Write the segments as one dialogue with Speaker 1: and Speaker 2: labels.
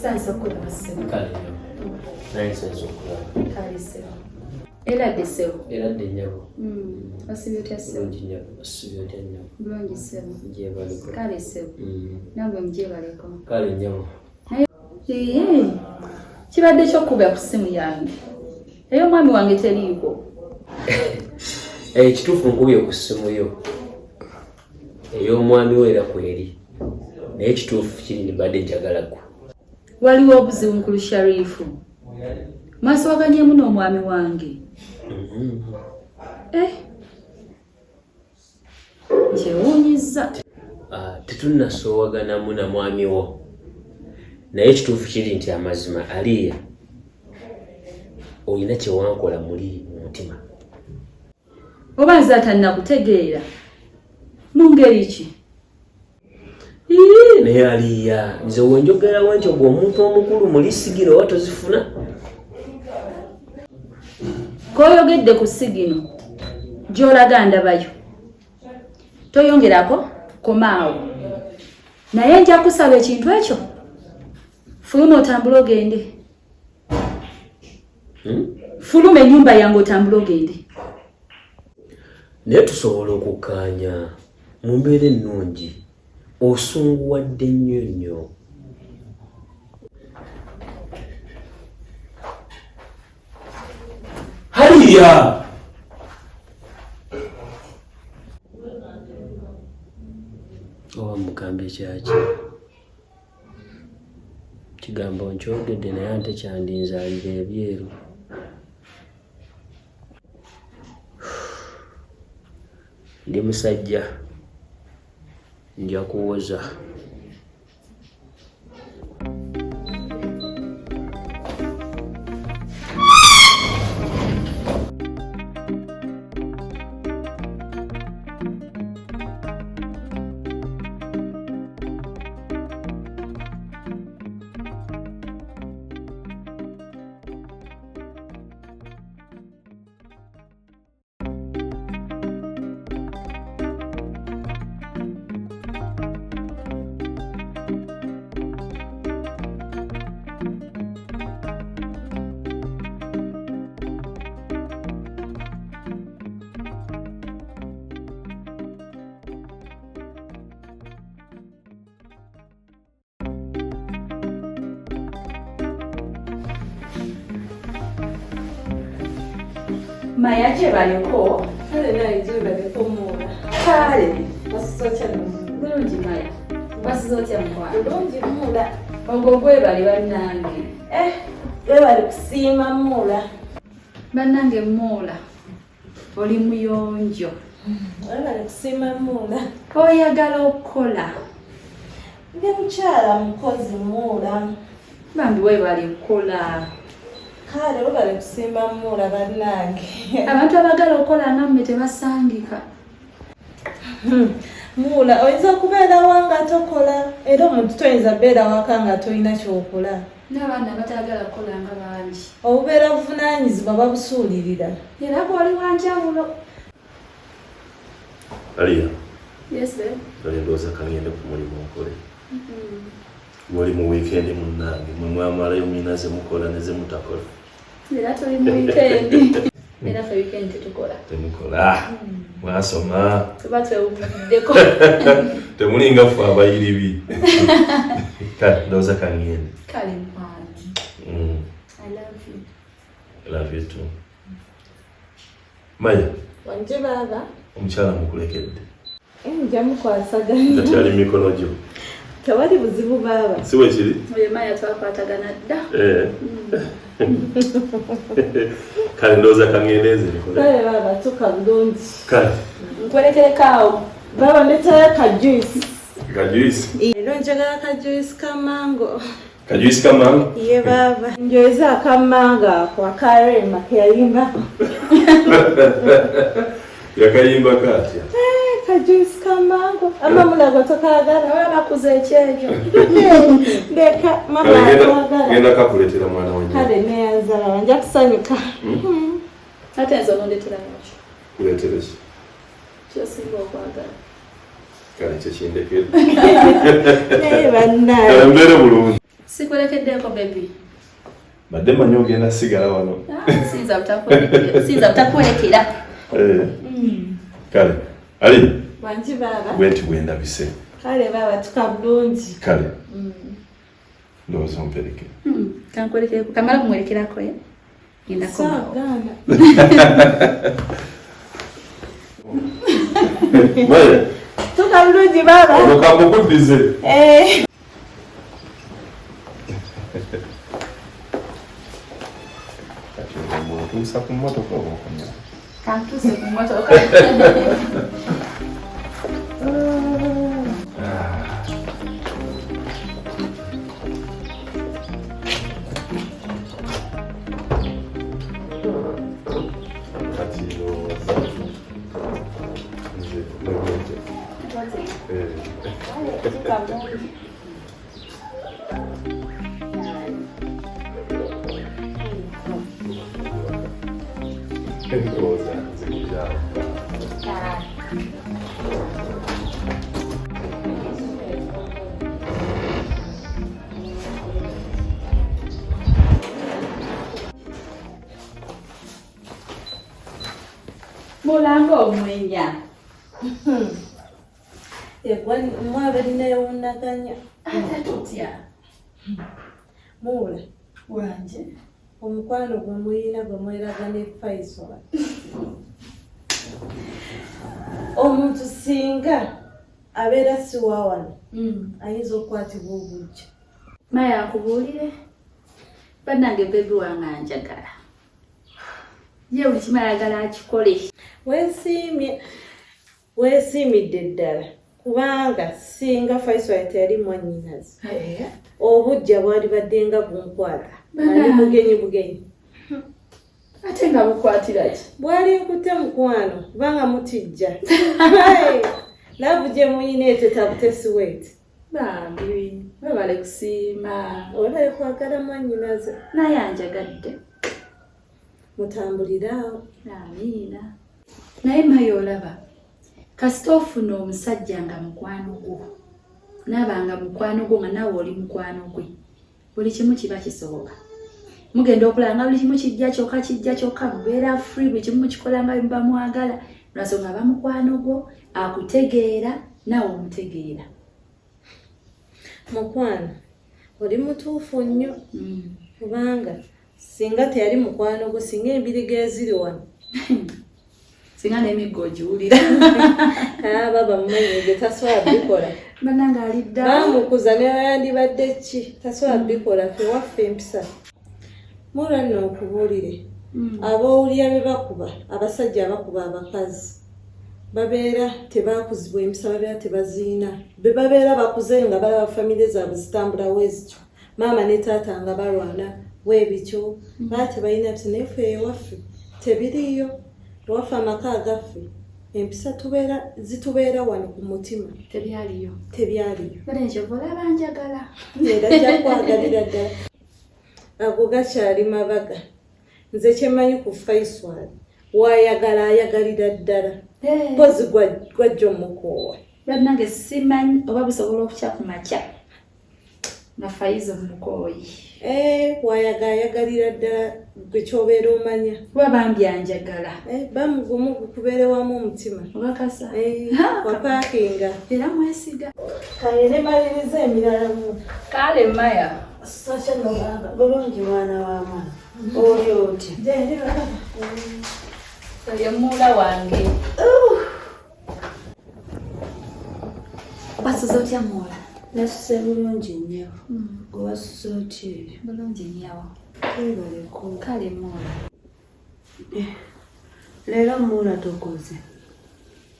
Speaker 1: Sansa kula simu.
Speaker 2: Kale nyo. Naye senso kula.
Speaker 1: Kale simu. Era deseo.
Speaker 2: Era denyabo.
Speaker 1: Asibyote simu.
Speaker 2: Njinyabo. Asibyote nyabo.
Speaker 1: Bulungi simu.
Speaker 2: Njebaleko.
Speaker 1: Kale simu. Nangwe mjebaleko.
Speaker 2: Kale nyabo.
Speaker 1: Kibadde kyokkuba ku simu yange. Eyo mwami wange teriiko.
Speaker 2: Kituufu nkubye ku simu yo. Ey'omwami we era kweri. Naye kituufu kiri ndibadde njagala gwe.
Speaker 1: Waliwo obuzibu nkulu Sharifu. Mwasowaganyemu n'omwami wange. Kyewuunyizza.
Speaker 2: Tetunnasowaganamu na mwami wo. Naye kituufu kiri nti amazima aliya olina kyewankola muli mu mutima.
Speaker 1: Oba nze atannakutegeera mu ngeri ki?
Speaker 2: Naye aliya nze wenjogera wankyo gwe omuntu omukulu muli sigino oba tozifuna.
Speaker 1: Koyogedde ku sigino gy'olaga ndabayo. Toyongerako komaawo. Naye nja kusaba ekintu ekyo. Fuluma otambula ogende. Fuluma ennyumba yange otambula ogende.
Speaker 2: Naye tusobola okukkaanya mu mbeera ennungi. Osunguwadde nnyo nnyo. Haliya! Owa mugambe kyaki? Kigambo nkyogedde naye ate kyandinzaalira ebyeru. Ndi musajja. Nja kuwoza.
Speaker 1: Maya gyebaliko.
Speaker 3: Kale naye gyebaliko muula.
Speaker 1: Kale.
Speaker 3: Basiza otya muula?
Speaker 1: Bulungi Maya. Basiza otya mukwano?
Speaker 3: Bulungi muula.
Speaker 1: Ogwo gwebali bannange.
Speaker 3: Gwebali kusiima muula.
Speaker 1: Bannange muula. Oli muyonjo.
Speaker 3: Gwebali kusiima muula.
Speaker 1: Oyagala okukola.
Speaker 3: Ndi mukyala mukozi muula.
Speaker 1: Bambi webali kukola.
Speaker 3: Kale webali kusiima muula bannange.
Speaker 1: Abantu abagala okukola nammwe tebasangika.
Speaker 3: Muula oyinza kubeera wa nga tokola era omuntu toyinza beera waka nga tolina kyokola.
Speaker 1: N'abaana batagala kukola nga bangi.
Speaker 3: Obubeera buvunaanyizibwa babusuulirira.
Speaker 1: Era bw'oli wanjawulo.
Speaker 4: Aliya.
Speaker 1: Yes, babe.
Speaker 4: Ndowooza kangende ku mulimu nkole. Muli mu weekend munnange mwe mwamalayo mulina ze mukola ne ze mutakola.
Speaker 1: Era tuli mu weekend. Era fe weekend tetukola.
Speaker 4: Temukola. Mwasoma.
Speaker 1: Tuba twewuddeko.
Speaker 4: Temulinga ffe abayiribi. Kale ndowooza kangende.
Speaker 1: Kale mpano. I love you.
Speaker 4: I love you too. Maya.
Speaker 3: Wanje baba.
Speaker 4: Omukyala mukulekedde.
Speaker 3: Nja mukwasaganya.
Speaker 4: Kati ali mikono gyo.
Speaker 3: Tewali buzibu baba.
Speaker 4: Si bwe kiri?
Speaker 1: Oyo Maya twakwatagana dda.
Speaker 4: Kale ndowooza kangendeeze nikole.
Speaker 3: Kale baba tuka bulungi.
Speaker 4: Kale.
Speaker 1: Nkwerekereko awo.
Speaker 3: Baba ndetayo ka juice.
Speaker 4: Ka juice?
Speaker 3: Era njagala ka juice ka mango.
Speaker 4: Ka juice ka mango?
Speaker 3: Ye baba. Njoyeza ka mango ako akarema kayimba.
Speaker 4: Yakayimba katya?
Speaker 3: Ka juice ka mango. Ama mulago tokagala.
Speaker 1: Oyo bakuze ekyejo.
Speaker 3: Ndeka mama atwagala.
Speaker 4: Genda kakuleetera mwana wange.
Speaker 3: Kale neyanzala wanja kusanyuka.
Speaker 1: Ate nze onondetera nakyo.
Speaker 4: Kuleetera ki?
Speaker 1: Kyosinga okwagala.
Speaker 4: Kale kye kindekere.
Speaker 3: Naye bannaye.
Speaker 4: Kale mbeere bulungi.
Speaker 1: Sikulekeddeko baby.
Speaker 4: Badde manyi ogenda sigala wano.
Speaker 1: Sinza butakwolekera.
Speaker 4: Kale, Ali.
Speaker 3: Wanji baba.
Speaker 4: Bwenti bwendabise.
Speaker 3: Kale baba tukabulungi.
Speaker 4: Kale. Ndowooza ompereke.
Speaker 1: Kankwolekere kamala kumwerekerako ya. Ngenda koma.
Speaker 4: Bale.
Speaker 3: Tukabulungi baba.
Speaker 4: Okamukudize. Tusa ku mmotoka obukonya.
Speaker 1: Kantuse ku mmotoka. Mulango omwenya.
Speaker 3: Egwani mwabirina yawunaganya.
Speaker 1: Atatutya.
Speaker 3: Mula.
Speaker 1: Wanje.
Speaker 3: Omukwano gwe muyina gwe mweraga ne Faisal. Omuntu singa abeera si wawano ayinza okukwatibwa obujja.
Speaker 1: Maya akubuulire. Bannange bebi wange anjagala. Ye buli kimu ayagala akikole.
Speaker 3: Weesiimidde ddala kubanga singa Faisal teyali mwannyinaze. Obujja bwali badde nga bunkwata. Ali bugenyi.
Speaker 1: Ate nga bukwatira ki?
Speaker 3: Bwali nkutte mukwano kubanga mutijja. Laavu gye muyina etetabutesi weeti.
Speaker 1: Bambi, webale kusiima.
Speaker 3: Olabye kwagala mwannyinaze.
Speaker 1: Naye anjagadde.
Speaker 3: Mutambuliraawo.
Speaker 1: Amiina. Naye Maya olaba, kasita ofuna omusajja nga mukwano gwo. Nabanga mukwano gwo nga nawe oli mukwano gwe. Buli kimu kiba kisoboka. Mugenda okulanga buli kimu kijja kyokka mubeera free buli kimu mukikola nga bwe mwagala. Lwasonga aba mukwano gwo akutegeera nawe omutegeera.
Speaker 3: Mukwano oli mutuufu nnyo kubanga singa teyali mukwano gwo singa embiriga eziri wano
Speaker 1: singa n'emiggo ogiwulira.
Speaker 3: Baba mumanyege tasobola bikola.
Speaker 1: Bannange ali dda.
Speaker 3: Bamukuza ne yandibadde ki tasobola bikola ffe waffe empisa. Mula nno okubuulire aboowulira be bakuba abasajja abakuba abakazi babeera tebakuzibwa empisa babeera tebaziina. Be babeera bakuze nga balaba famire zaabwe zitambula weezityo. Maama ne taata nga balwana weebityo baba tebalina mpisa naye ffe ewaffe tebiriiyo. Ewaffe amaka agaffe empisa zitubeera wano ku mutima.
Speaker 1: Tebyaliyo.
Speaker 3: Tebyaliyo.
Speaker 1: Ekyo olaba njagala.
Speaker 3: Era ajja kwagalira ddala. Ago gakyali mabaga. Nze kyemanyi ku Faisal waayagala ayagalira ddala. Mpozi gwajja omukoowa.
Speaker 1: Bannange simanyi oba busobola okukya ku makya nga Faisal mukooyi.
Speaker 3: Waayagala ayagalira ddala gwe kyobeera omanya.
Speaker 1: Kuba bambi anjagala.
Speaker 3: Bamugumu gukubeere wamu omutima.
Speaker 1: Obakasa.
Speaker 3: Wapaakinga.
Speaker 1: Era mwesiga.
Speaker 3: Kale ne maliriza emirala mu.
Speaker 1: Kale Maya.
Speaker 3: Sosha nobanga.
Speaker 5: Bulungi mwana wa mwana. Oli otya?
Speaker 3: Jendi baba.
Speaker 1: Oyo muula wange. Wasuze otya muula?
Speaker 5: Nasuse bulungi nnyo. Gwe wasuze otya?
Speaker 1: Bulungi nnyo.
Speaker 5: Weebaleko.
Speaker 1: Kale muula.
Speaker 5: Leero muula tokoze.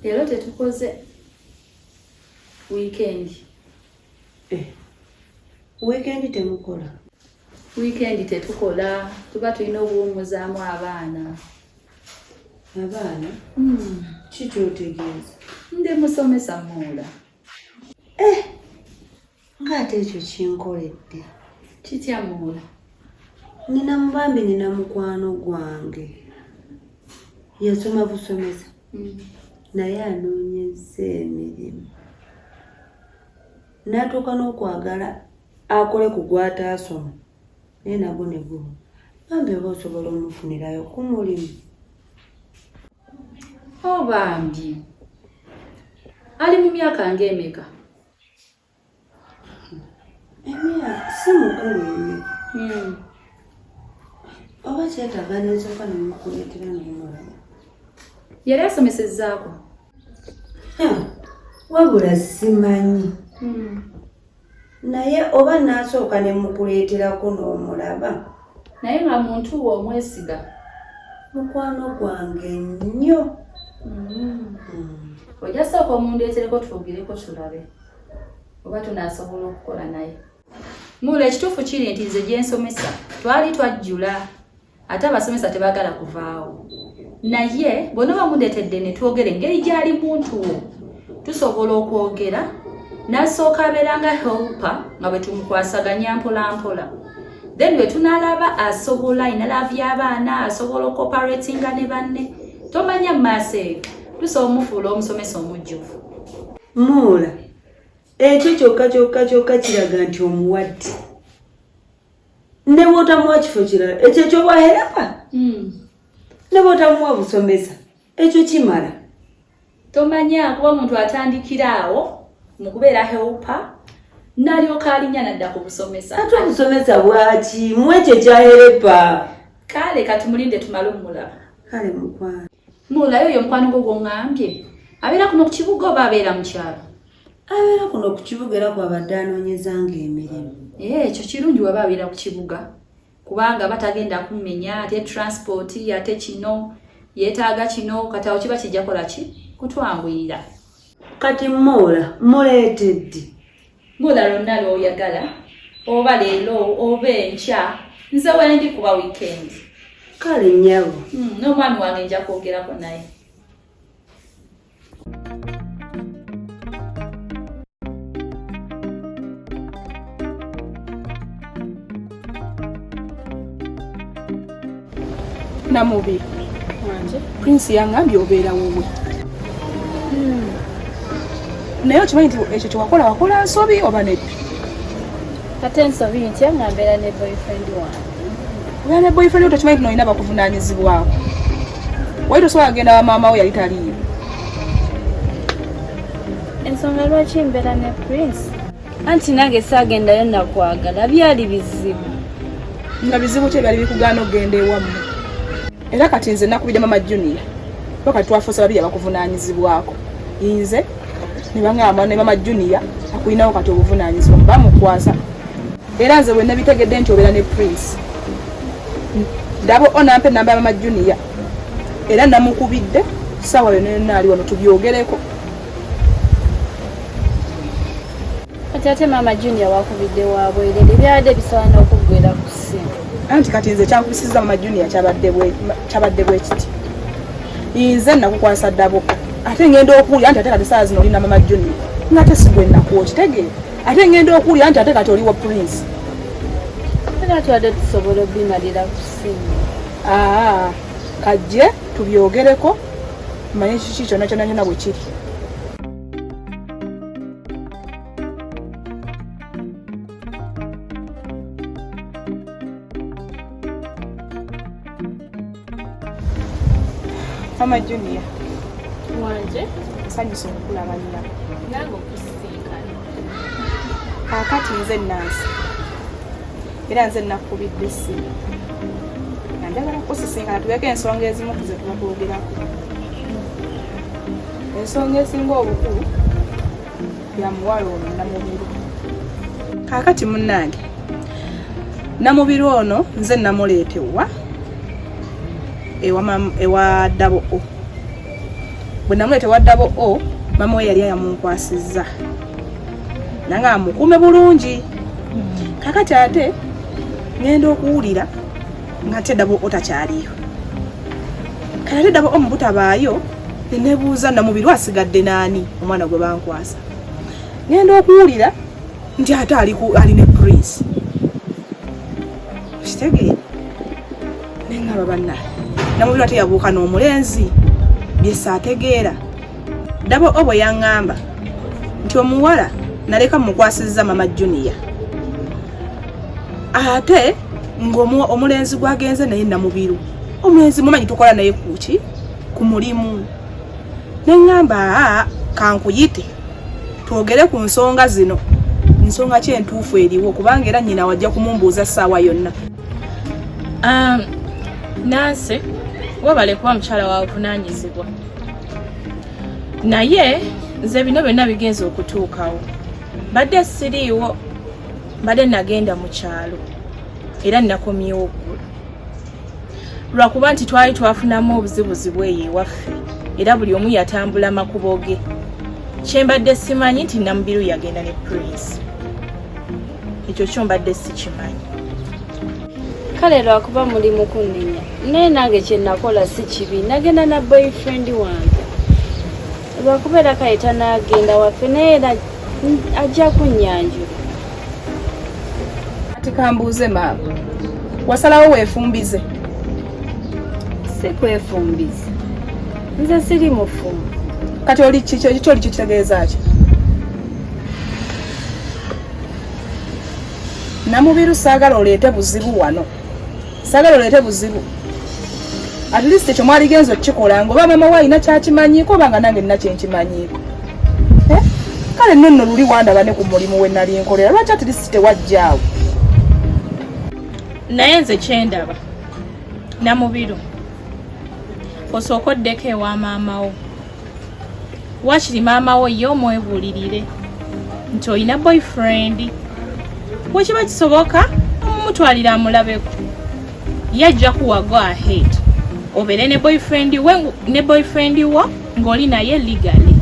Speaker 1: Leero tetukoze weekend.
Speaker 5: Weekend temukola?
Speaker 1: Weekend tetukola. Tuba tulina obuwummuzaamu abaana.
Speaker 5: Abaana? Ki kyotegeeza?
Speaker 1: Ndi musomesa muula.
Speaker 5: Ng'ate ekyo kinkoledde.
Speaker 1: Kitya muula?
Speaker 5: Nina mubambi nina mukwano gwange. Yasoma busomesa. Naye anoonyezza emirimu. N'atuuka n'okwagala akole ku gwataasoma naye nagwo ne gumu bambi oba osobola omufunirayo ku mulimu.
Speaker 1: Bambi ali mu myaka ng'emeka?
Speaker 5: Emyaka si mukulu nnyo. Oba kyetaaga n'ensooka nemukuleetera nemulaba.
Speaker 1: Yali asomesezzaako?
Speaker 5: Wabula simanyi. Naye oba n'asooka nemukuleeterako n'omulaba.
Speaker 1: Naye nga muntu wo omwesiga?
Speaker 5: Mukwano gwange nnyo.
Speaker 1: Ojja sooka omundeetereko twogereko tulabe oba tunaasobola okukola naye. Mula ekituufu kiri nti nze gye nsomesa twali twajjula ate abasomesa tebaagala kuvaawo. Naye bw'ono bamundeetedde ne twogera engeri gy'ali muntu wo tusobola okwogera n'asooka abeera nga helper nga bwe tumukwasaganya mpola mpola. Then bwe tunaalaba asobola inalaavu y'abaana asobola okoparatinga ne banne tomanya maaso eyo tusobola omufuula omusomesa omujjuvu.
Speaker 5: Mula ekyo kyokka kiraga nti omuwadde. Ne bw'otamuwa kifo kirala ekyo ky'obwa helper. Ne bw'otamuwa busomesa ekyo kimala.
Speaker 1: Tomanya kuba omuntu atandikira awo mu kubeera helper n'alyoka alinnya n'adda ku busomesa.
Speaker 5: Ate obusomesa bwaki mwekyo kya helper.
Speaker 1: Kale katumulinde tumale omulaba.
Speaker 5: Kale mukwano.
Speaker 1: Mulayo oyo mukwano gwo gw'oŋŋambye abeera kuno ku kibuga oba abeera mu kyalo?
Speaker 5: Abeera kuno ku kibuga era kwabadde anoonyezanga emirimu.
Speaker 1: Ekyo kirungi waba abeera ku kibuga kubanga batagenda kummenya ate transport ate kino yeetaaga kino kati awo kiba kijja kola ki kutwanguyira.
Speaker 5: Kati Mula muleetedde.
Speaker 1: Mula lonna lw'oyagala oba leero oba enkya nze wendi kuba weekend.
Speaker 5: Kale nnyabo.
Speaker 1: N'omwami wange nja kwogerako naye.
Speaker 6: Namubi wanje Prince yangambye obeera wowe. Naye okimanyi nti ekyo kyewakola nsobi oba nedda?
Speaker 7: Kate nsobi nti nga mbeera ne boyfriend wange.
Speaker 6: Obeera ne boyfriend wo tokimanyi nti nolina bakuvunaanyizibwako. Wali tosobola kugenda wa maama wo yali taliyo.
Speaker 7: Ensonga lwaki mbeera ne Prince? Anti nange saagendayo nakwagala byali bizibu.
Speaker 6: Nga bizibu ki ebyali bikugaana okugenda ewammwe? Era kati nze nakubidde Mama Junior. Kati twafuuse babiri abakuvunaanyizibwako. Nze ne bangamba ne Mama Junior akulinawo kati obuvunaanyizibwa bamukwasa. Era nze bwe nabitegedde nti obeera ne Prince. Ndabo onampe namba ya Mama Junior. Era namukubidde ssaawa yonna ali wano tubyogereko.
Speaker 7: Kati ate Mama Junior wakubidde wabwerere byabadde bisaana okuggwera ku ssimu.
Speaker 6: Anti kati nze kyankubisizza Mama Junior kyabadde bwe kiti. Nze nakukwasa ddabo. Ate ngenda okuwulira nti ate kati saa zino olina Mama Junior. Ngate sigwe nakuwa kitegeera. Ate ngenda okuwulira nti ate kati oli wa Prince.
Speaker 7: Era twadde tusobola obimalira ku ssimu.
Speaker 6: Kajje tubyogereko manye kiki kyonna bwe kiri. Mama Junior
Speaker 7: Wanje
Speaker 6: nsanyusa okulaba nnyo.
Speaker 7: nange okusinkana.
Speaker 6: Kaakati nze Nansi era nze nakubidde essimu nga njagala kukusisinkana tubeeko ensonga ezimu tuze tuba twogerako. Ensonga esinga obukulu ya muwala ono Namubiru. Kaakati munnange Namubiru ono nze namuleetewa ewa ddabo o. Bwe namuleetewa ddabo o mama we yali yamunkwasizza nange amukuume bulungi. Kakati ate ngenda okuwulira nga ate ddabo o takyaliyo. Kale ate ddabo o mu butabaayo nebuuza Namubiru asigadde naani omwana gwe bankwasa. Ngenda okuwulira nti ate ali ne Prince. Kitegeera nengaba bannaye Namubiru ate yabuuka n'omulenzi byessa ategeera. Ddabo o bwe yaŋŋamba nti omuwala naleka mukwasizza Mama Junior ate ng'omulenzi gwagenze naye Namubiru omulenzi mumanyi tukola naye kuki ku mulimu ne ngamba kankuyite twogere ku nsonga zino nsonga ki entuufu eriwo kubanga era nnyina wajja kumumbuuza ssaawa yonna.
Speaker 8: Nansi wabale kuba mukyala wa buvunaanyizibwa naye nze bino byonna bigenze okutuukawo badde siriiwo badde nagenda mu kyalo era nakomyewo oggulu lwakuba nti twali twafunamu obuzibuzibu eyo ewaffe era buli omu yatambula makubo ge kyembadde simanyi nti Namubiru yagenda ne Prince ekyo kyombadde sikimanyi.
Speaker 7: Kale lwakuba muli mukunenya naye nange kye nakola si kibi nagenda na boyfriend wange lwakuba era kayita nagenda waffe naye era ajja kunnyanjula.
Speaker 6: Ati kambuuze maama wasalawo weefumbize?
Speaker 7: Si kwefumbiza nze siri mufumbo.
Speaker 6: Kati oli kitegeeza ki? Namubiru saagala oleete buzibu wano, saagala oleete buzibu. At least ekyo mwaligenza okukikola ng'oba maama we alina kyakimanyiiko oba nga nange nina kyenkimanyiiko. Kale nno luli wandaba ne ku mulimu we nali nkolera lwaki at least tewajjaawo?
Speaker 8: Naye nze kyendaba Namubiru osooka oddeko ewa maama wo wakiri maama wo ye omwebuulirire nti olina boyfriend wekiba kisoboka omumutwalira amulabeko yajja kuwa go ahead obeere ne boyfriend wo ng'oli naye legally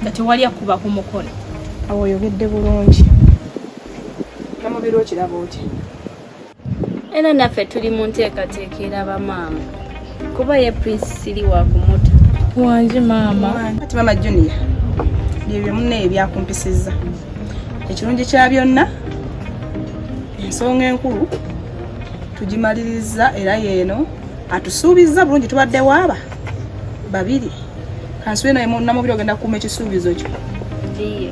Speaker 8: nga tewali akuba ku mukono.
Speaker 6: Awo oyogedde bulungi. Namubiru okiraba oti?
Speaker 7: Era naffe tuli mu nteekateeka eraba maama kuba ye Prince siri wa kumuta.
Speaker 8: Wangi maama.
Speaker 6: Ati maama Junior byebyo munne ebyakumpisizza ekirungi kya byonna ensonga enkulu tugimaliriza era yeeno atusuubizza bulungi tubadde waaba babiri kansuye naye Namubiru ogenda kukuuma ekisuubizo kyo.
Speaker 7: Iye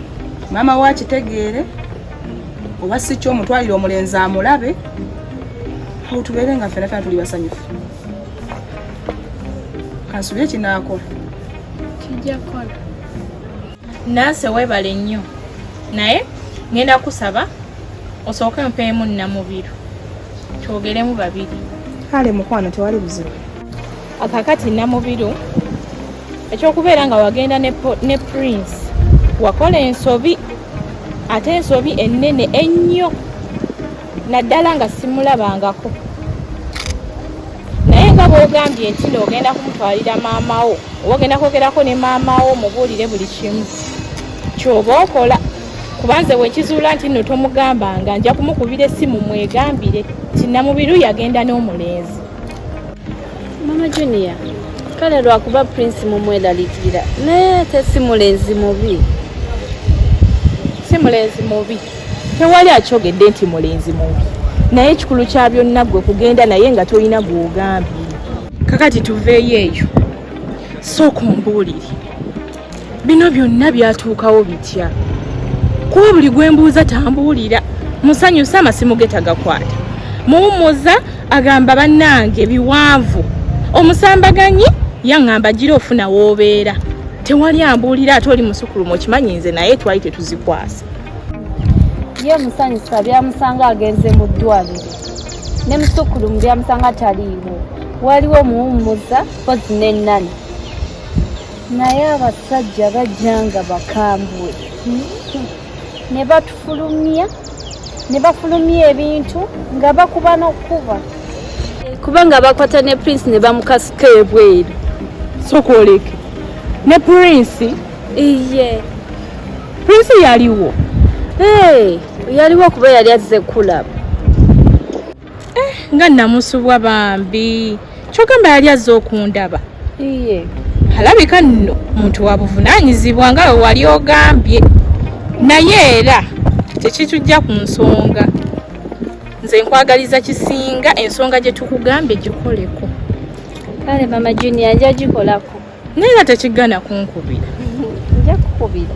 Speaker 6: maama we akitegeere oba si kyomutwalire omulenzi amulabe awo tubeere nga ffenna tuli basanyufu. Kansuye ekinaakola
Speaker 8: kijja kukola. Nansi weebale nnyo naye ngenda kusaba osooke mpeemu Namubiru twogeremu babiri.
Speaker 6: Kale mukwano tewali buzibu.
Speaker 8: Akakati Namubiru ekyokubeera nga wagenda ne Prince wakola ensobi ate ensobi ennene ennyo naddala nga simulabangako naye nga bw'ogambye nti n'ogenda kumutwalira maama wo oba ogenda kwogerako ne maama wo mubuulire buli kimu ky'oba okola kuba nze wekizuula nti nno tomugamba nga nja kumukubira essimu mwegambire nti Namubiru yagenda n'omulenzi.
Speaker 7: Mama Junior kale lwakuba Prince mumweralikira naye ate si mulenzi mubi.
Speaker 8: Si mulenzi mubi tewali akyogedde nti mulenzi mubi naye ekikulu kya byonna gwe kugenda naye nga tolina gw'ogambye. Kakati tuveeyo eyo sooka ombuulire bino byonna byatuukawo bitya kuba buli gwe mbuuza tambuulira musanyusa amasimu ge tagakwata muwummuza agamba bannange biwanvu omusambaganyi yaŋŋamba gira ofuna w'obeera tewali ambuulira ate oli musukulumu okimanyi nze naye twali tetuzikwasa.
Speaker 7: Ye musanyusa byamusanga agenze mu ddwaliro ne musukulumu byamusanga taliiwo waliwo muwummuza pozi n'ennani naye abasajja bajjanga bakambwe ne batufulumya ne bafulumya ebintu nga bakuba n'okkuba kubanga bakwata ne Prince ne bamukasika ebweru.
Speaker 8: Sokoleke ne Prince?
Speaker 7: Iye
Speaker 8: Prince yaliwo?
Speaker 7: Yaliwo kuba yali azze kulaba.
Speaker 8: Nga namusubwa bambi kyogamba yali azze okundaba.
Speaker 7: Iye
Speaker 8: alabika nno muntu wa buvunaanyizibwa nga we wali ogambye naye era tekitujja ku nsonga nze nkwagaliza kisinga ensonga gye tukugambye gikoleko.
Speaker 7: Kale Mama Junior nja gikolako
Speaker 8: naye nga tekigana kunkubira.
Speaker 7: Nja kukubira.